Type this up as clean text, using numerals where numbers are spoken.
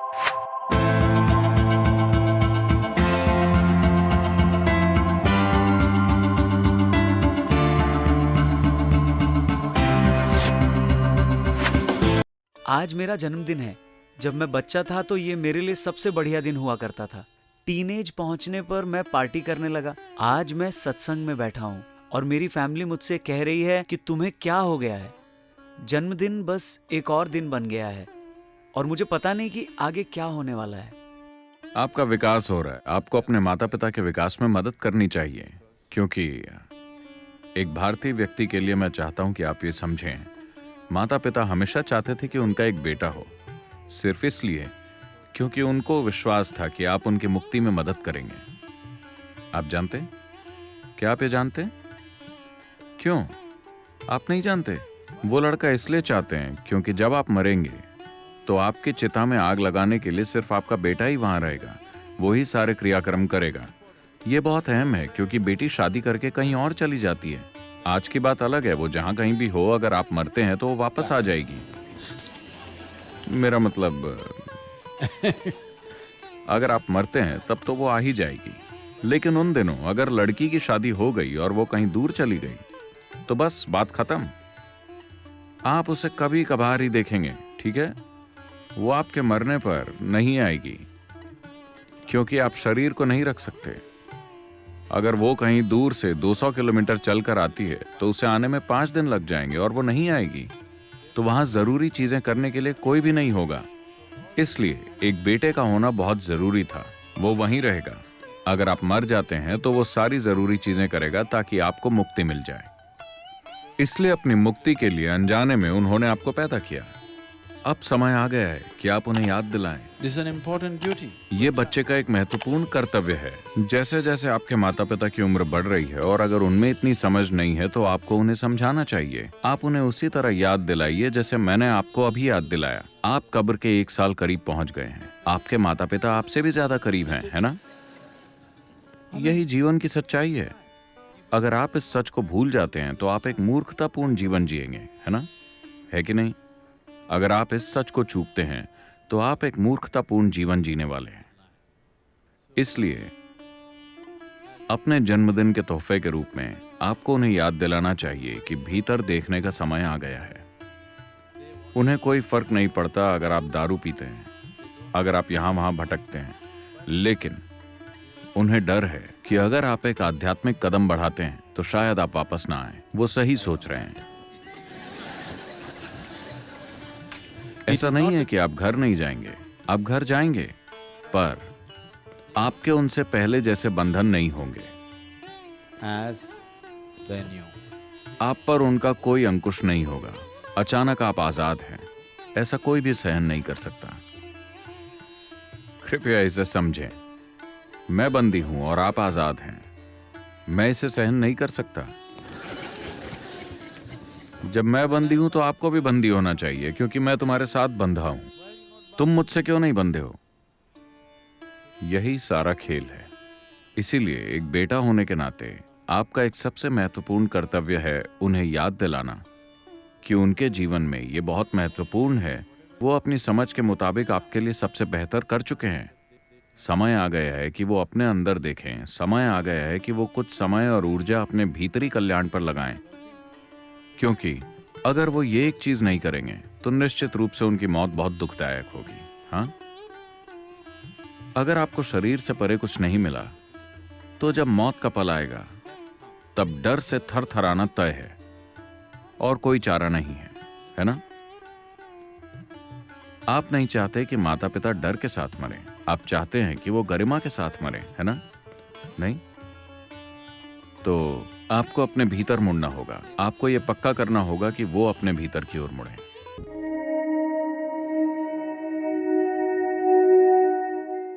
आज मेरा जन्मदिन है। जब मैं बच्चा था तो ये मेरे लिए सबसे बढ़िया दिन हुआ करता था। टीनेज पहुंचने पर मैं पार्टी करने लगा। आज मैं सत्संग में बैठा हूँ और मेरी फैमिली मुझसे कह रही है कि तुम्हें क्या हो गया है। जन्मदिन बस एक और दिन बन गया है और मुझे पता नहीं कि आगे क्या होने वाला है। आपका विकास हो रहा है। आपको अपने माता पिता के विकास में मदद करनी चाहिए, क्योंकि एक भारतीय व्यक्ति के लिए मैं चाहता हूं कि आप ये समझें, माता पिता हमेशा चाहते थे कि उनका एक बेटा हो, सिर्फ इसलिए क्योंकि उनको विश्वास था कि आप उनकी मुक्ति में मदद करेंगे। आप जानते? क्या आप ये जानते? क्यों आप नहीं जानते? वो लड़का इसलिए चाहते हैं क्योंकि जब आप मरेंगे तो आपकी चिता में आग लगाने के लिए सिर्फ आपका बेटा ही वहां रहेगा, वो ही सारे क्रियाक्रम करेगा। ये बहुत अहम है क्योंकि बेटी शादी करके कहीं और चली जाती है। आज की बात अलग है, वो जहां कहीं भी हो, अगर आप मरते हैं तो वो वापस आ जाएगी। मेरा मतलब अगर आप मरते हैं तब तो वो आ ही जाएगी, लेकिन उन दिनों अगर लड़की की शादी हो गई और वो कहीं दूर चली गई तो बस बात खत्म। आप उसे कभी कभार ही देखेंगे, ठीक है? वो आपके मरने पर नहीं आएगी क्योंकि आप शरीर को नहीं रख सकते। अगर वो कहीं दूर से 200 किलोमीटर चलकर आती है तो उसे आने में 5 दिन लग जाएंगे और वो नहीं आएगी, तो वहां जरूरी चीजें करने के लिए कोई भी नहीं होगा। इसलिए एक बेटे का होना बहुत जरूरी था। वो वहीं रहेगा। अगर आप मर जाते हैं तो वो सारी जरूरी चीजें करेगा ताकि आपको मुक्ति मिल जाए। इसलिए अपनी मुक्ति के लिए अनजाने में उन्होंने आपको पैदा किया। अब समय आ गया है कि आप उन्हें याद दिलाएं। This is an important duty. ये बच्चे का एक महत्वपूर्ण कर्तव्य है। जैसे जैसे आपके माता पिता की उम्र बढ़ रही है और अगर उनमें इतनी समझ नहीं है तो आपको उन्हें समझाना चाहिए। आप उन्हें उसी तरह याद दिलाइए जैसे मैंने आपको अभी याद दिलाया। आप कब्र के 1 साल करीब पहुंच गए हैं। आपके माता पिता आपसे भी ज्यादा करीब हैं, है ना? यही जीवन की सच्चाई है। अगर आप इस सच को भूल जाते हैं तो आप एक मूर्खतापूर्ण जीवन जिएंगे, है ना? है कि नहीं? अगर आप इस सच को चूकते हैं तो आप एक मूर्खतापूर्ण जीवन जीने वाले हैं। इसलिए अपने जन्मदिन के तोहफे के रूप में आपको उन्हें याद दिलाना चाहिए कि भीतर देखने का समय आ गया है। उन्हें कोई फर्क नहीं पड़ता अगर आप दारू पीते हैं, अगर आप यहां वहां भटकते हैं, लेकिन उन्हें डर है कि अगर आप एक आध्यात्मिक कदम बढ़ाते हैं तो शायद आप वापस ना आए। वो सही सोच रहे हैं। ऐसा नहीं है कि आप घर नहीं जाएंगे, आप घर जाएंगे, पर आपके उनसे पहले जैसे बंधन नहीं होंगे। As they knew. आप पर उनका कोई अंकुश नहीं होगा। अचानक आप आजाद हैं, ऐसा कोई भी सहन नहीं कर सकता। कृपया इसे समझें। मैं बंदी हूं और आप आजाद हैं। मैं इसे सहन नहीं कर सकता। जब मैं बंदी हूं तो आपको भी बंदी होना चाहिए, क्योंकि मैं तुम्हारे साथ बंधा हूं। तुम मुझसे क्यों नहीं बंधे हो? यही सारा खेल है। इसीलिए एक बेटा होने के नाते आपका एक सबसे महत्वपूर्ण कर्तव्य है उन्हें याद दिलाना कि उनके जीवन में ये बहुत महत्वपूर्ण है। वो अपनी समझ के मुताबिक आपके लिए सबसे बेहतर कर चुके हैं। समय आ गया है कि वो अपने अंदर देखें। समय आ गया है कि वो कुछ समय और ऊर्जा अपने भीतरी कल्याण पर लगाएं, क्योंकि अगर वो ये एक चीज नहीं करेंगे तो निश्चित रूप से उनकी मौत बहुत दुखदायक होगी। हाँ, अगर आपको शरीर से परे कुछ नहीं मिला तो जब मौत का पल आएगा तब डर से थरथराना तय है और कोई चारा नहीं है, है ना? आप नहीं चाहते कि माता पिता डर के साथ मरें। आप चाहते हैं कि वो गरिमा के साथ मरें, है ना? नहीं? तो आपको अपने भीतर मुड़ना होगा। आपको यह पक्का करना होगा कि वो अपने भीतर की ओर मुड़े।